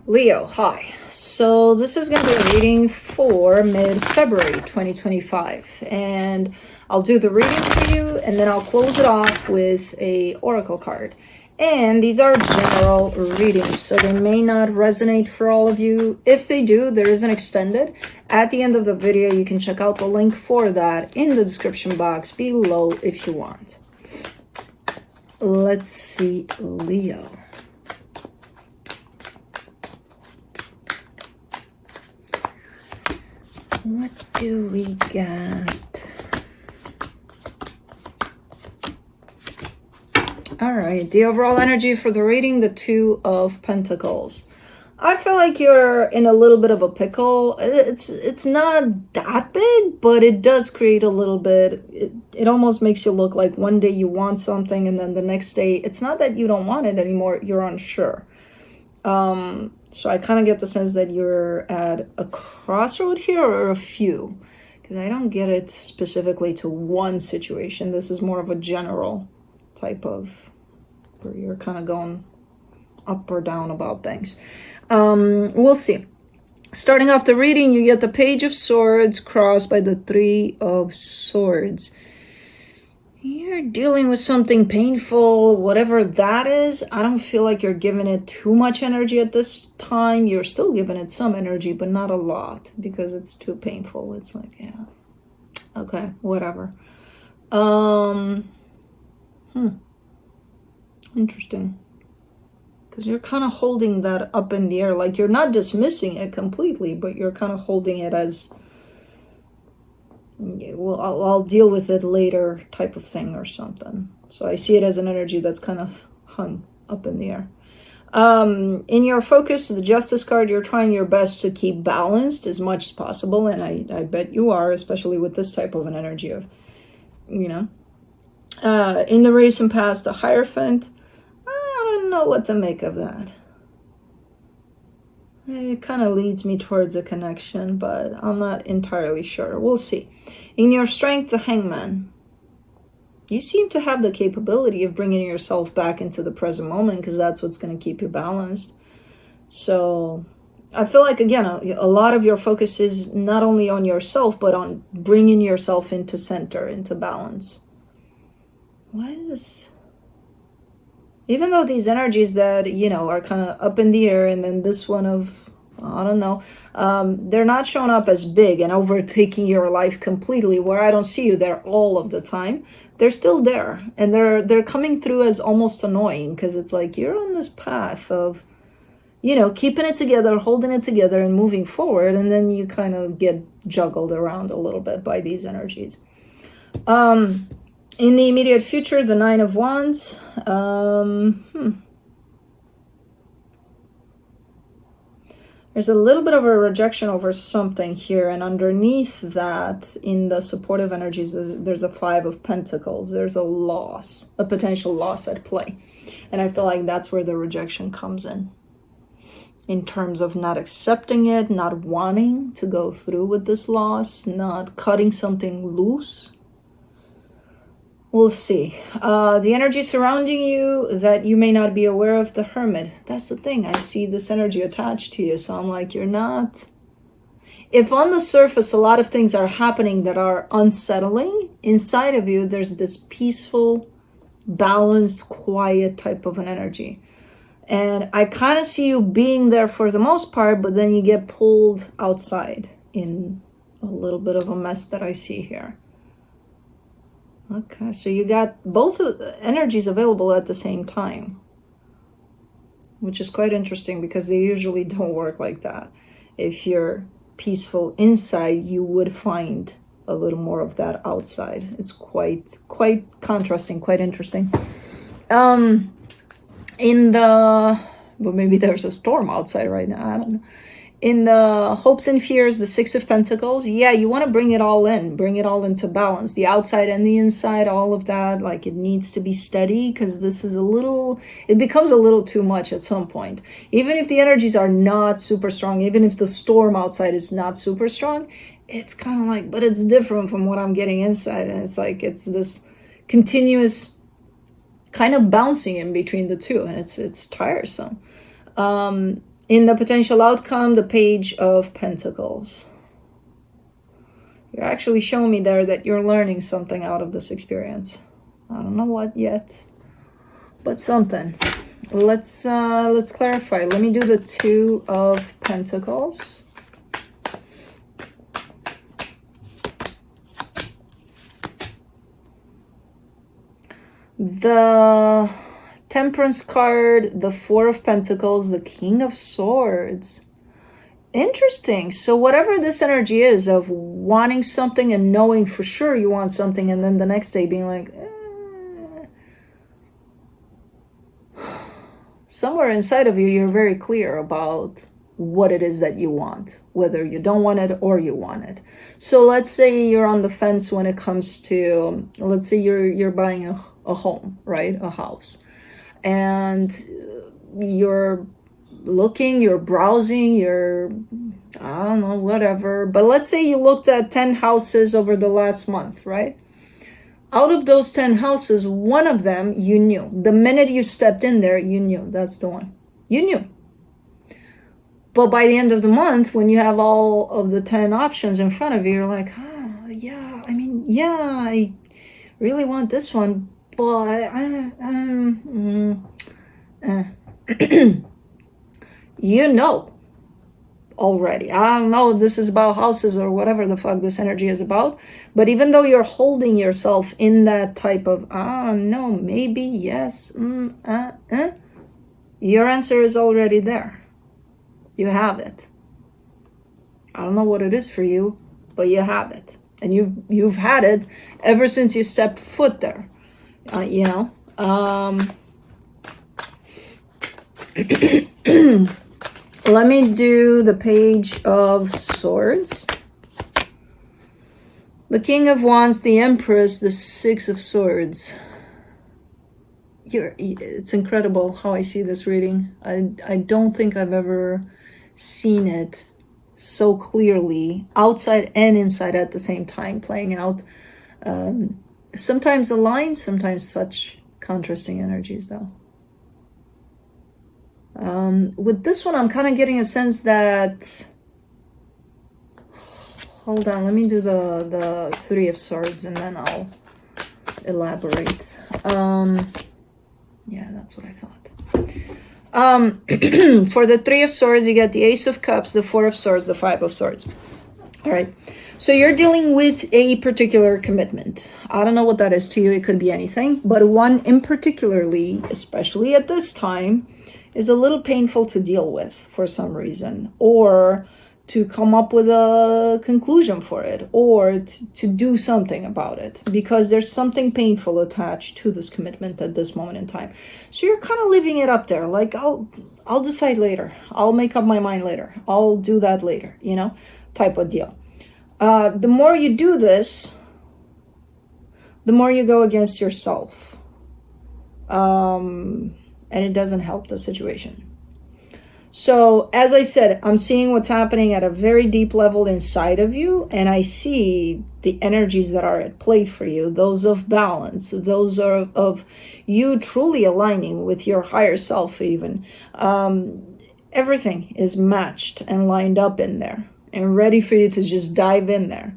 Leo, hi. So this is going to be a reading for mid-February 2025, and I'll do the reading for you, and then I'll close it off with a oracle card. And these are general readings, so they may not resonate for all of you. If they do, there is an extended. At the end of the video, you can check out the link for that in the description box below if you want. Let's see, Leo. What do we got? All right, the overall energy for the reading, the Two of Pentacles. I feel like you're in a little bit of a pickle. It's not that big, but it does create a little bit. It almost makes you look like one day you want something, and then the next day, it's not that you don't want it anymore, you're unsure. So I kind of get the sense that you're at a crossroad here, or a few, because I don't get it specifically to one situation. This is more of a general type of where you're kind of going up or down about things. We'll see. Starting off the reading, you get the Page of Swords crossed by the Three of Swords. You're dealing with something painful, whatever that is. I don't feel like you're giving it too much energy at this time. You're still giving it some energy, but not a lot, because it's too painful. It's like, yeah, okay, whatever. Interesting. Because you're kind of holding that up in the air. Like, you're not dismissing it completely, but you're kind of holding it as, well, I'll deal with it later type of thing or something. So I see it as an energy that's kind of hung up in the air. In your focus, the Justice card, you're trying your best to keep balanced as much as possible. And I bet you are, especially with this type of an energy of, you know. In the recent past, the Hierophant, I don't know what to make of that. It kind of leads me towards a connection, but I'm not entirely sure. We'll see. In your strength, the Hangman. You seem to have the capability of bringing yourself back into the present moment, because that's what's going to keep you balanced. So I feel like, again, a lot of your focus is not only on yourself, but on bringing yourself into center, into balance. Why is this? Even though these energies that, you know, are kind of up in the air, and then this one of, I don't know, they're not showing up as big and overtaking your life completely, where I don't see you there all of the time. They're still there, and they're coming through as almost annoying, because it's like you're on this path of, you know, keeping it together, holding it together, and moving forward, and then you kind of get juggled around a little bit by these energies. In the immediate future, the Nine of Wands. There's a little bit of a rejection over something here, and underneath that, in the supportive energies, there's a Five of Pentacles. There's a loss, a potential loss at play. And I feel like that's where the rejection comes in terms of not accepting it, not wanting to go through with this loss, not cutting something loose. We'll see. The energy surrounding you that you may not be aware of, the Hermit. That's the thing. I see this energy attached to you. So I'm like, you're not... If on the surface a lot of things are happening that are unsettling, inside of you there's this peaceful, balanced, quiet type of an energy. And I kind of see you being there for the most part, but then you get pulled outside in a little bit of a mess that I see here. Okay, so you got both energies available at the same time, which is quite interesting, because they usually don't work like that. If you're peaceful inside, you would find a little more of that outside. It's quite contrasting, quite interesting. But maybe there's a storm outside right now, I don't know. In the hopes and fears, the Six of Pentacles, yeah, you want to bring it all in, bring it all into balance. The outside and the inside, all of that, like, it needs to be steady, because this is it becomes a little too much at some point. Even if the energies are not super strong, even if the storm outside is not super strong, it's kind of like, but it's different from what I'm getting inside. And it's like, it's this continuous kind of bouncing in between the two, and it's tiresome. In the potential outcome, the Page of Pentacles. You're actually showing me there that you're learning something out of this experience. I don't know what yet, but something. Let's clarify. Let me do the Two of Pentacles. The Temperance card, the Four of Pentacles, the King of Swords. Interesting. So whatever this energy is of wanting something and knowing for sure you want something, and then the next day being like, somewhere inside of you, you're very clear about what it is that you want, whether you don't want it or you want it. So let's say you're on the fence when it comes to, let's say you're buying a home, right? A house. And you're looking, you're browsing, you're, I don't know, whatever. But let's say you looked at 10 houses over the last month, right? Out of those 10 houses, one of them you knew. The minute you stepped in there, you knew that's the one. You knew. But by the end of the month, when you have all of the 10 options in front of you, you're like, oh, yeah, I mean, yeah, I really want this one, but you know already. I don't know if this is about houses or whatever the fuck this energy is about, but even though you're holding yourself in that type of, no, maybe, yes, your answer is already there. You have it. I don't know what it is for you, but you have it. And you've had it ever since you stepped foot there. You know? Let me do the Page of Swords. The King of Wands, the Empress, the Six of Swords. It's incredible how I see this reading. I don't think I've ever seen it so clearly, outside and inside at the same time, playing out. Sometimes aligned, sometimes such contrasting energies, though. With this one, I'm kind of getting a sense that... Hold on, let me do the Three of Swords, and then I'll elaborate. Yeah, that's what I thought. For the Three of Swords, you get the Ace of Cups, the Four of Swords, the Five of Swords. All right. So you're dealing with a particular commitment. I don't know what that is to you. It could be anything. But one in particularly, especially at this time, is a little painful to deal with for some reason. Or to come up with a conclusion for it, or to do something about it, because there's something painful attached to this commitment at this moment in time. So you're kind of leaving it up there, like, I'll decide later, I'll make up my mind later, I'll do that later, you know, type of deal. The more you do this, the more you go against yourself, and it doesn't help the situation. So, as I said, I'm seeing what's happening at a very deep level inside of you, and I see the energies that are at play for you, those of balance, those are of you truly aligning with your higher self even. Everything is matched and lined up in there and ready for you to just dive in there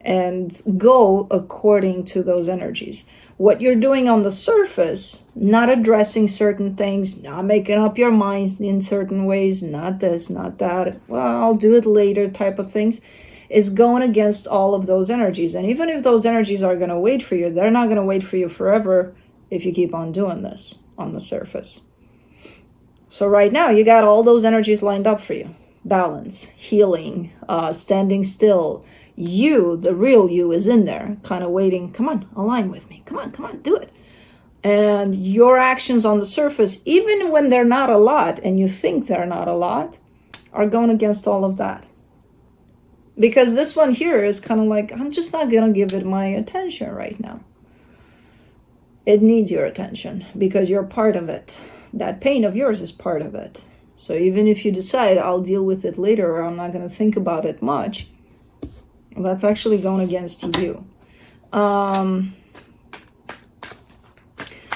and go according to those energies. What you're doing on the surface, not addressing certain things, not making up your minds in certain ways, not this, not that, well, I'll do it later type of things, is going against all of those energies. And even if those energies are going to wait for you, they're not going to wait for you forever if you keep on doing this on the surface. So right now, you got all those energies lined up for you. Balance, healing, standing still. You, the real you, is in there, kind of waiting. Come on, align with me. Come on, do it. And your actions on the surface, even when they're not a lot, and you think they're not a lot, are going against all of that. Because this one here is kind of like, I'm just not going to give it my attention right now. It needs your attention because you're part of it. That pain of yours is part of it. So even if you decide, I'll deal with it later, or I'm not going to think about it much, that's actually going against you. Let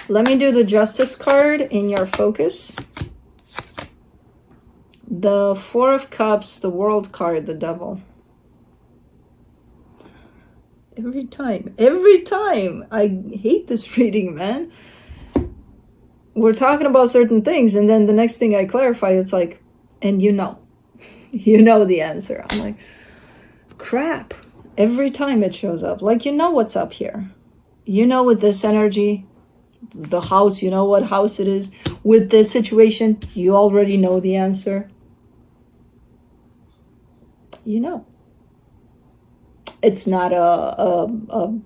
me do the Justice card in your focus. The Four of Cups, the World card, the Devil. Every time. I hate this reading, man. We're talking about certain things, and then the next thing I clarify, it's like, and you know the answer. I'm like, crap. Every time it shows up, like, you know what's up here. You know, with this energy, the house, you know what house it is. With this situation, you already know the answer. You know. It's not a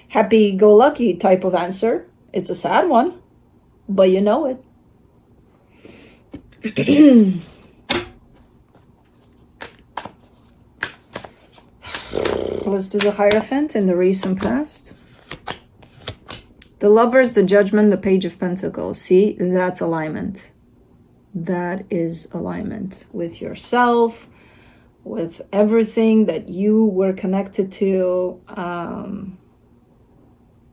happy-go-lucky type of answer. It's a sad one, but you know it. Let's do the Hierophant in the recent past. The Lovers, the Judgment, the Page of Pentacles. See, that's alignment. That is alignment with yourself, with everything that you were connected to,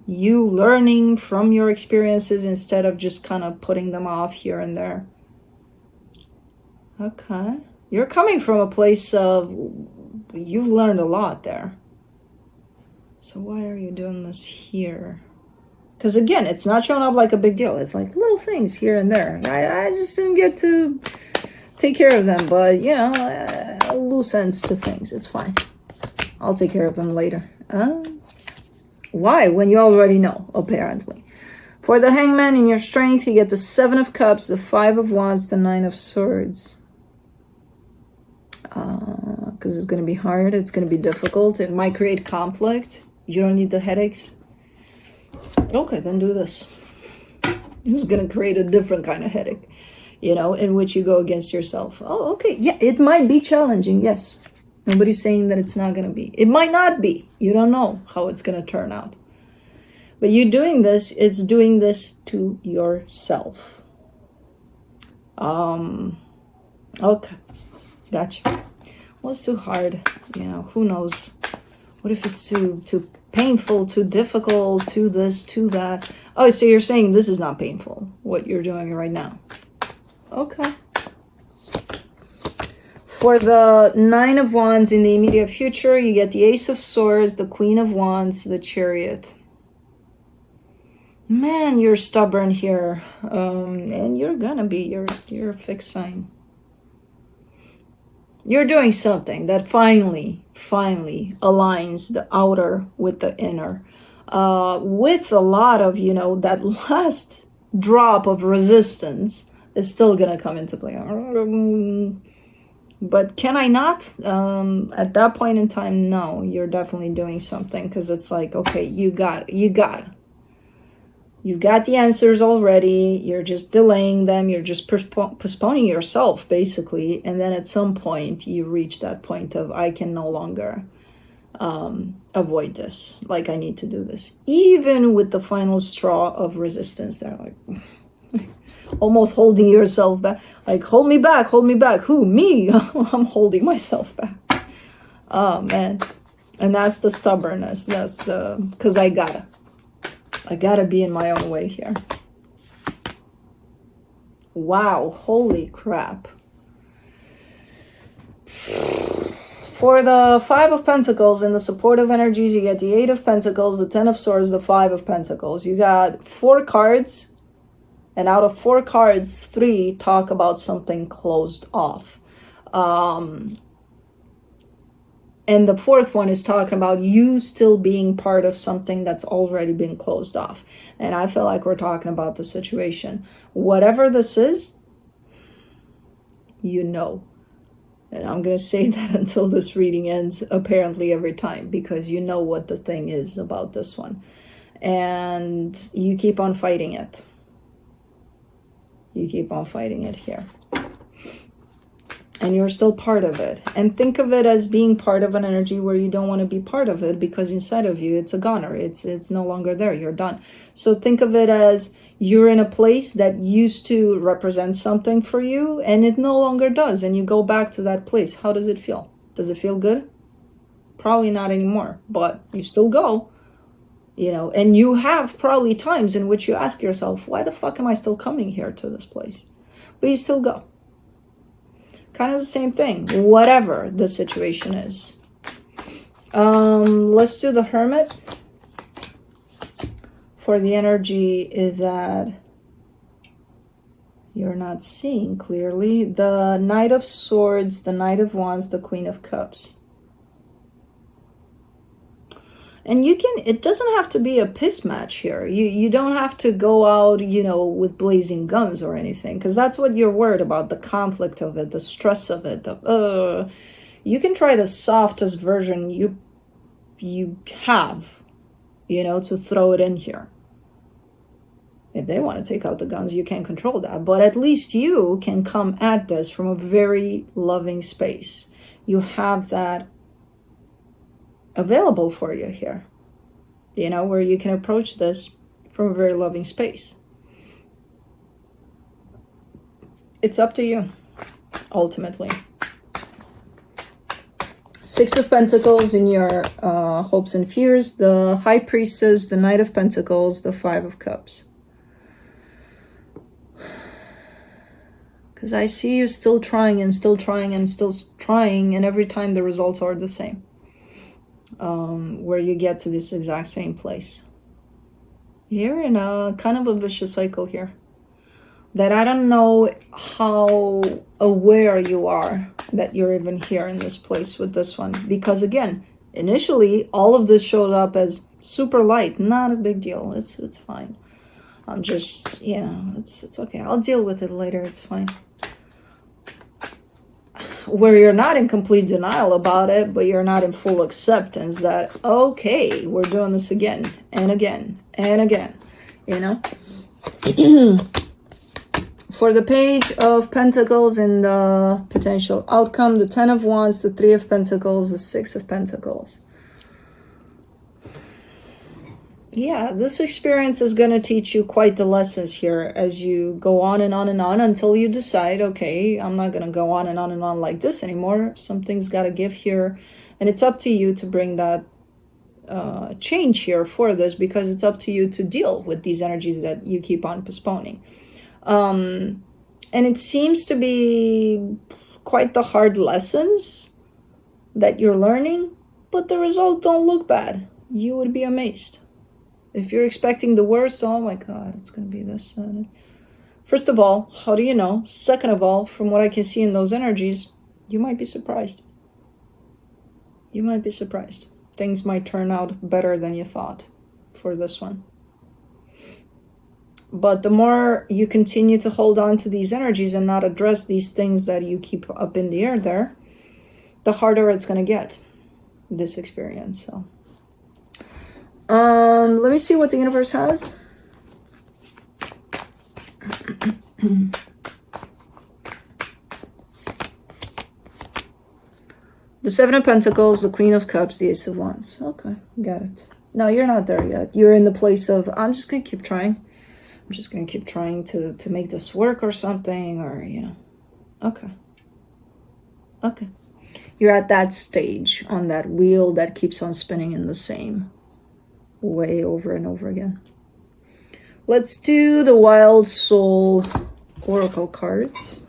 you learning from your experiences instead of just kind of putting them off here and there. Okay. You're coming from a place of, you've learned a lot there. So why are you doing this here? Because again, it's not showing up like a big deal. It's like little things here and there. I just didn't get to take care of them, but you know, loose ends to things. It's fine. I'll take care of them later. Why? When you already know, apparently. For the Hangman, in your strength, you get the Seven of Cups, the Five of Wands, the Nine of Swords. Because it's going to be hard. It's going to be difficult. It might create conflict. You don't need the headaches. Okay, then do this. It's going to create a different kind of headache, you know, in which you go against yourself. Oh, okay. Yeah, it might be challenging. Yes. Nobody's saying that it's not going to be. It might not be. You don't know how it's going to turn out. But you doing this, it's doing this to yourself. Okay. Gotcha. What's too hard? You know, who knows? What if it's too painful, too difficult, too this, too that? Oh, so you're saying this is not painful, what you're doing right now. Okay. For the Nine of Wands in the immediate future, you get the Ace of Swords, the Queen of Wands, the Chariot. Man, you're stubborn here. And you're gonna be. You're a fixed sign. You're doing something that finally aligns the outer with the inner. With a lot of, you know, that last drop of resistance is still gonna come into play. But can I not? At that point in time, no, you're definitely doing something, because it's like, okay, you got it. You've got the answers already. You're just delaying them. You're just postponing yourself, basically. And then at some point, you reach that point of, I can no longer avoid this. Like, I need to do this. Even with the final straw of resistance, they're like, almost holding yourself back. Like, hold me back. Who? Me? I'm holding myself back. Oh, man. And that's the stubbornness. That's the, because I gotta be in my own way here. Wow, holy crap. For the Five of Pentacles in the supportive energies, you get the Eight of Pentacles, the Ten of Swords, the Five of Pentacles. You got 4 cards, and out of 4 cards, 3 talk about something closed off. And the 4th one is talking about you still being part of something that's already been closed off. And I feel like we're talking about the situation. Whatever this is, you know. And I'm going to say that until this reading ends, apparently every time, because you know what the thing is about this one. And you keep on fighting it. You keep on fighting it here. And you're still part of it. And think of it as being part of an energy where you don't want to be part of it, because inside of you, it's a goner. It's no longer there. You're done. So think of it as you're in a place that used to represent something for you, and it no longer does. And you go back to that place. How does it feel? Does it feel good? Probably not anymore, but you still go, you know, and you have probably times in which you ask yourself, why the fuck am I still coming here to this place? But you still go. Kind of the same thing, whatever the situation is. Let's do the Hermit. For the energy is that you're not seeing clearly. The Knight of Swords, the Knight of Wands, the Queen of Cups. And you can, it doesn't have to be a piss match here. You don't have to go out, you know, with blazing guns or anything, because that's what you're worried about, the conflict of it, the stress of it. You can try the softest version you have, you know, to throw it in here. If they want to take out the guns, you can't control that. But at least you can come at this from a very loving space. You have that available for you here, you know, where you can approach this from a very loving space. It's up to you, ultimately. Six of Pentacles in your hopes and fears, the High Priestess, the Knight of Pentacles, the Five of Cups. Because I see you still trying and still trying and still trying, and every time the results are the same. Where you get to this exact same place. You're in a kind of a vicious cycle here. That I don't know how aware you are that you're even here in this place with this one. Because again, initially, all of this showed up as super light. Not a big deal. It's fine. I'm just, you know, it's okay. I'll deal with it later. It's fine. Where you're not in complete denial about it, but you're not in full acceptance that, okay, we're doing this again and again and again, you know? For the Page of Pentacles and the potential outcome, the Ten of Wands, the Three of Pentacles, the Six of Pentacles. Yeah, this experience is going to teach you quite the lessons here as you go on and on and on until you decide, okay, I'm not going to go on and on and on like this anymore. Something's got to give here. And it's up to you to bring that change here for this, because it's up to you to deal with these energies that you keep on postponing. And it seems to be quite the hard lessons that you're learning, but the results don't look bad. You would be amazed. If you're expecting the worst, oh my God, it's going to be this. First of all, how do you know? Second of all, from what I can see in those energies, you might be surprised. You might be surprised. Things might turn out better than you thought for this one. But the more you continue to hold on to these energies and not address these things that you keep up in the air there, the harder it's going to get, this experience. So. Let me see what the universe has. The Seven of Pentacles, the Queen of Cups, the Ace of Wands. Okay, got it. No, you're not there yet. You're in the place of, I'm just going to keep trying. I'm just going to keep trying to make this work or something, or, you know. Okay. Okay. You're at that stage on that wheel that keeps on spinning in the same way over and over again. Let's do the Wild Soul Oracle cards.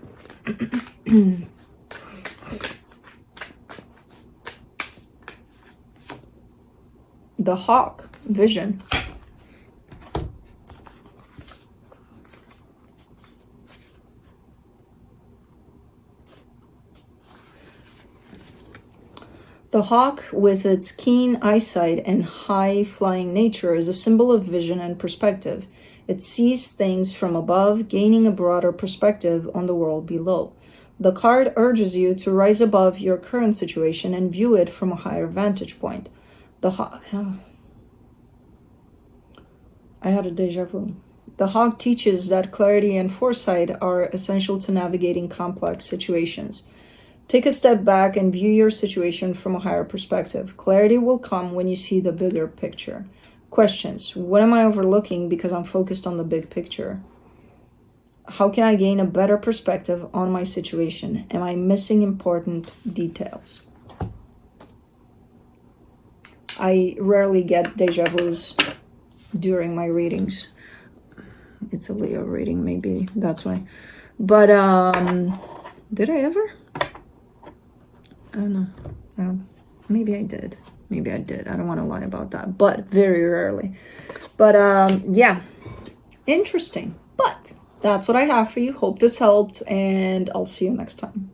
The Hawk Vision. The hawk, with its keen eyesight and high-flying nature, is a symbol of vision and perspective. It sees things from above, gaining a broader perspective on the world below. The card urges you to rise above your current situation and view it from a higher vantage point. The hawk... I had a deja vu. The hawk teaches that clarity and foresight are essential to navigating complex situations. Take a step back and view your situation from a higher perspective. Clarity will come when you see the bigger picture. Questions. What am I overlooking because I'm focused on the big picture? How can I gain a better perspective on my situation? Am I missing important details? I rarely get deja vus during my readings. It's a Leo reading, maybe that's why. But, did I ever? don't know. Maybe I did. Maybe I did. I don't want to lie about that, but very rarely. But yeah, interesting. But that's what I have for you. Hope this helped, and I'll see you next time.